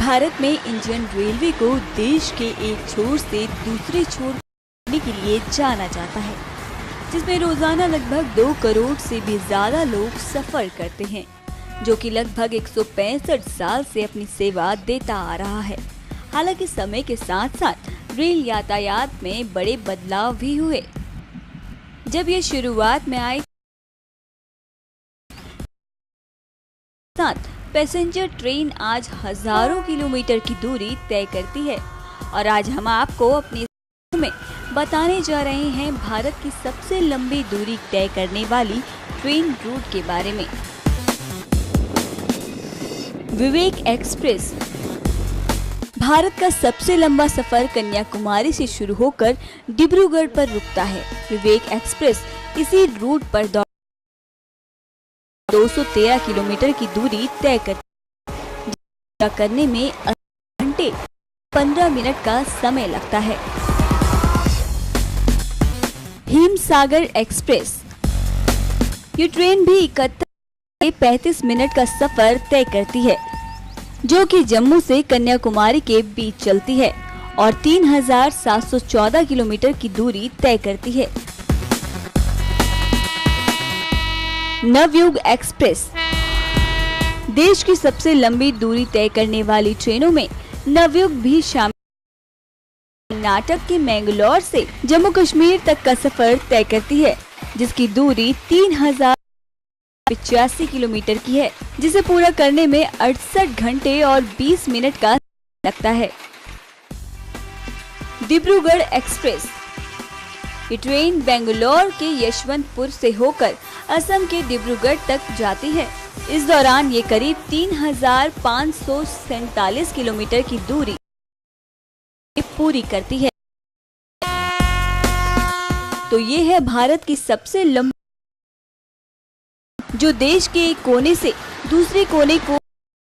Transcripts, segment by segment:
भारत में Indian railway को देश के एक छोर से दूसरे छोर करने के लिए जाना जाता है, जिसमें रोजाना लगभग 2 करोड़ से भी ज्यादा लोग सफर करते हैं, जो कि लगभग 165 साल से अपनी सेवा देता आ रहा है। हालांकि समय के साथ साथ रेल यातायात में बड़े बदलाव भी हुए। जब ये शुरुआत में आए पैसेंजर ट्रेन आज हजारों किलोमीटर की दूरी तय करती है, और आज हम आपको अपनी में बताने जा रहे हैं भारत की सबसे लंबी दूरी तय करने वाली ट्रेन रूट के बारे में। विवेक एक्सप्रेस भारत का सबसे लंबा सफर कन्याकुमारी से शुरू होकर डिब्रूगढ़ पर रुकता है। विवेक एक्सप्रेस इसी रूट पर 213 किलोमीटर की दूरी तय करने में 8 घंटे 15 मिनट का समय लगता है। हिमसागर एक्सप्रेस ये ट्रेन भी 35 मिनट का सफर तय करती है, जो कि जम्मू से कन्याकुमारी के बीच चलती है और 3714 किलोमीटर की दूरी तय करती है। नवयुग एक्सप्रेस देश की सबसे लंबी दूरी तय करने वाली ट्रेनों में नवयुग भी शामिल। कर्नाटक के मैंगलोर से जम्मू कश्मीर तक का सफर तय करती है, जिसकी दूरी 3085 किलोमीटर की है, जिसे पूरा करने में 68 घंटे और 20 मिनट का लगता है। डिब्रूगढ़ एक्सप्रेस ये ट्रेन बेंगलोर के यशवंतपुर से होकर असम के डिब्रूगढ़ तक जाती है। इस दौरान ये करीब 3547 किलोमीटर की दूरी पूरी करती है। तो ये है भारत की सबसे लंबी, जो देश के एक कोने से दूसरे कोने को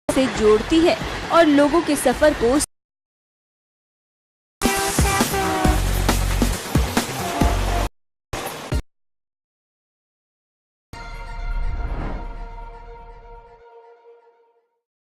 से जोड़ती है और लोगों के सफर को